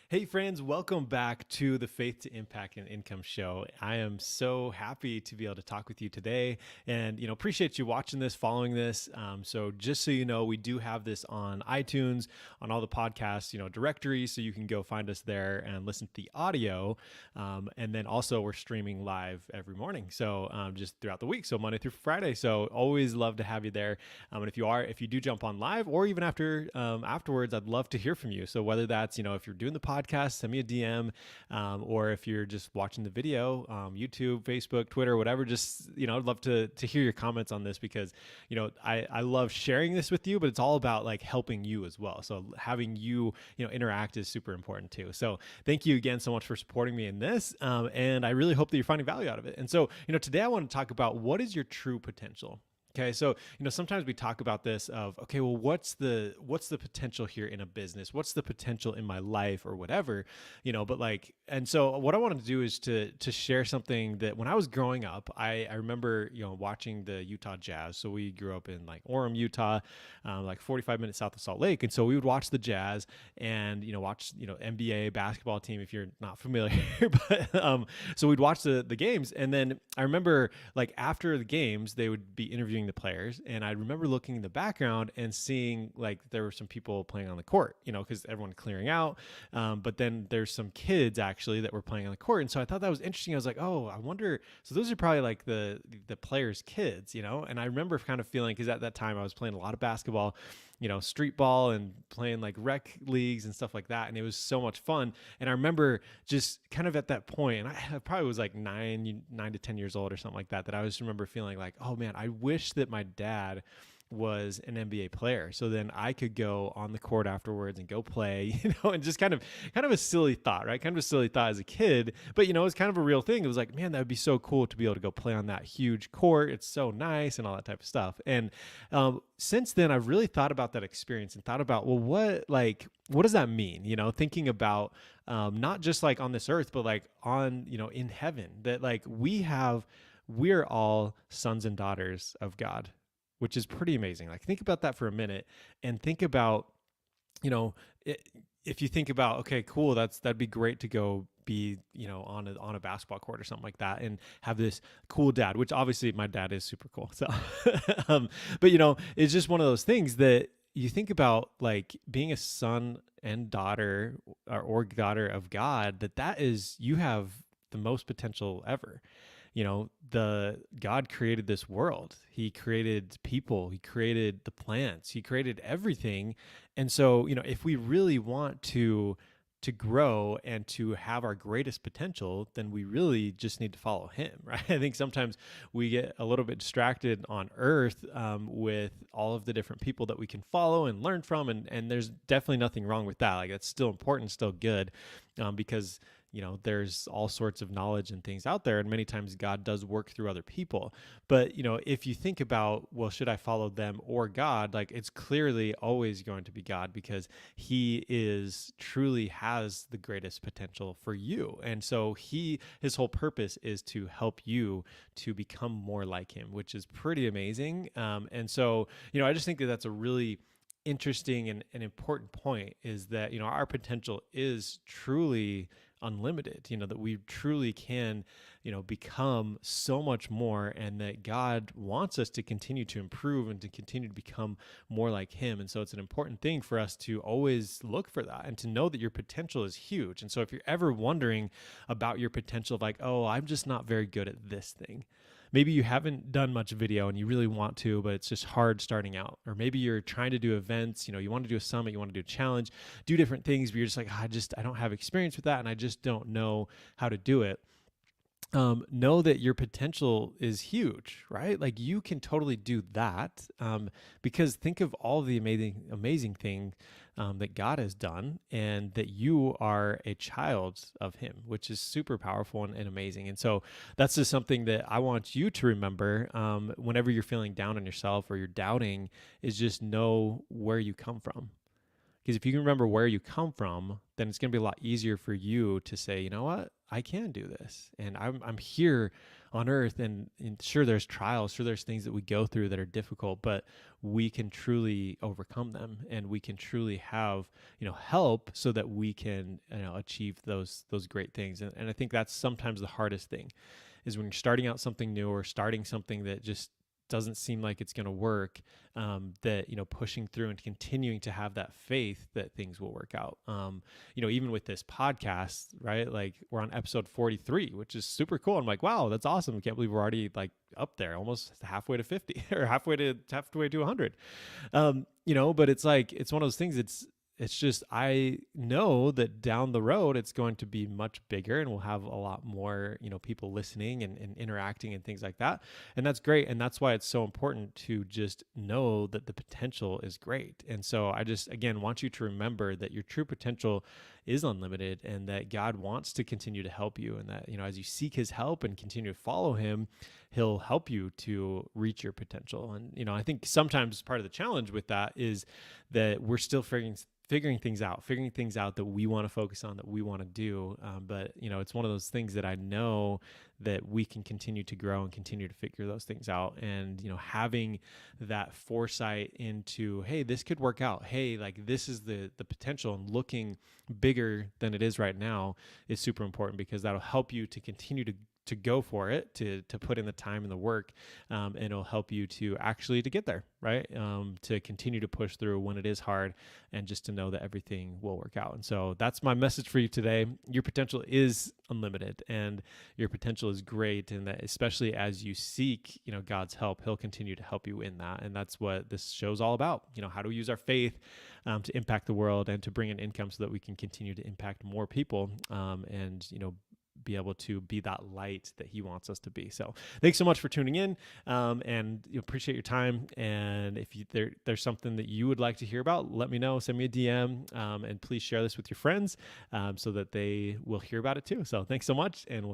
Hey friends, welcome back to the Faith to Impact and Income Show. I am so happy to be able to talk with you today and, appreciate you watching this, following this. So just so you know, we do have this on iTunes, on all the podcasts, directories. So you can go find us there and listen to the audio. And then also we're streaming live every morning. So just throughout the week. So Monday through Friday. So always love to have you there. And if you do jump on live or even afterwards, I'd love to hear from you. So whether that's, if you're doing the podcast, send me a DM, or if you're just watching the video, YouTube, Facebook, Twitter, whatever, just, I'd love to hear your comments on this because, I love sharing this with you, but it's all about like helping you as well. So having you, interact is super important too. So thank you again so much for supporting me in this. And I really hope that you're finding value out of it. And so, today I want to talk about what is your true potential. Okay, so sometimes we talk about this of okay, well, what's the potential here in a business? What's the potential in my life or whatever, But like, and so what I wanted to do is to share something that when I was growing up, I remember watching the Utah Jazz. So we grew up in like Orem, Utah, like 45 minutes south of Salt Lake, and so we would watch the Jazz and watch NBA basketball team if you're not familiar, but so we'd watch the games, and then I remember like after the games they would be interviewing the players, and I remember looking in the background and seeing like there were some people playing on the court, because everyone clearing out, but then there's some kids actually that were playing on the court, and so I thought that was interesting. I was like, oh, I wonder, so those are probably like the players' kids, and I remember kind of feeling, because at that time I was playing a lot of basketball, street ball and playing like rec leagues and stuff like that. And it was so much fun. And I remember just kind of at that point, and I probably was like 9 to 10 years old or something like that, that I just remember feeling like, oh man, I wish that my dad was an NBA player. So then I could go on the court afterwards and go play, and just kind of a silly thought, right? Kind of a silly thought as a kid, but it was kind of a real thing. It was like, man, that would be so cool to be able to go play on that huge court. It's so nice and all that type of stuff. And since then I've really thought about that experience and thought about, well, what does that mean? Thinking about not just like on this earth, but like on, in heaven, that like we're all sons and daughters of God, which is pretty amazing. Like think about that for a minute and think about, you know, it, if you think about, okay, cool, that'd be great to go be, on a basketball court or something like that and have this cool dad, which obviously my dad is super cool. So, but it's just one of those things that you think about, like being a son and daughter or daughter of God, that is, you have the most potential ever. The God created this world. He created people. He created the plants. He created everything. And so, if we really want to grow and to have our greatest potential, then we really just need to follow him, right? I think sometimes we get a little bit distracted on earth with all of the different people that we can follow and learn from. And there's definitely nothing wrong with that. Like that's still important, still good, because there's all sorts of knowledge and things out there. And many times God does work through other people. But, if you think about, well, should I follow them or God? Like it's clearly always going to be God because he truly has the greatest potential for you. And so his whole purpose is to help you to become more like him, which is pretty amazing. And so, I just think that that's a really interesting and an important point, is that, our potential is truly unlimited, that we truly can, become so much more, and that God wants us to continue to improve and to continue to become more like him. And so it's an important thing for us to always look for that and to know that your potential is huge. And so if you're ever wondering about your potential of like, oh, I'm just not very good at this thing. Maybe you haven't done much video and you really want to, but it's just hard starting out. Or maybe you're trying to do events, you want to do a summit, you want to do a challenge, do different things, but you're just like, I don't have experience with that and I just don't know how to do it. Know that your potential is huge, right? Like you can totally do that, because think of all the amazing thing that God has done, and that you are a child of him, which is super powerful and amazing. And so that's just something that I want you to remember whenever you're feeling down on yourself or you're doubting, is just know where you come from. Because if you can remember where you come from, then it's going to be a lot easier for you to say, you know what, I can do this. And I'm here on earth. And sure, there's trials, sure, there's things that we go through that are difficult, but we can truly overcome them, and we can truly have, help so that we can, achieve those great things. And I think that's sometimes the hardest thing is when you're starting out something new or starting something that just doesn't seem like it's going to work, that, pushing through and continuing to have that faith that things will work out. Even with this podcast, right? Like we're on episode 43, which is super cool. I'm like, wow, that's awesome. I can't believe we're already like up there, almost halfway to 50 or halfway to 100. But it's like, it's one of those things. It's just, I know that down the road, it's going to be much bigger and we'll have a lot more, people listening and interacting and things like that. And that's great. And that's why it's so important to just know that the potential is great. And so I just, again, want you to remember that your true potential is unlimited and that God wants to continue to help you. And that, as you seek his help and continue to follow him, he'll help you to reach your potential. And, I think sometimes part of the challenge with that is that we're still figuring things out that we want to focus on, that we want to do. But, it's one of those things that I know that we can continue to grow and continue to figure those things out. And, having that foresight into, hey, this could work out. Hey, like this is the potential, and looking bigger than it is right now is super important, because that'll help you to continue to go for it, to put in the time and the work, and it'll help you to actually to get there, right? To continue to push through when it is hard, and just to know that everything will work out. And so that's my message for you today. Your potential is unlimited, and your potential is great, and that especially as you seek, God's help, he'll continue to help you in that. And that's what this show's all about. How do we use our faith to impact the world and to bring in income so that we can continue to impact more people, and be able to be that light that he wants us to be. So thanks so much for tuning in, and appreciate your time. And if there's something that you would like to hear about, let me know, send me a DM, and please share this with your friends, so that they will hear about it too. So thanks so much, and we'll catch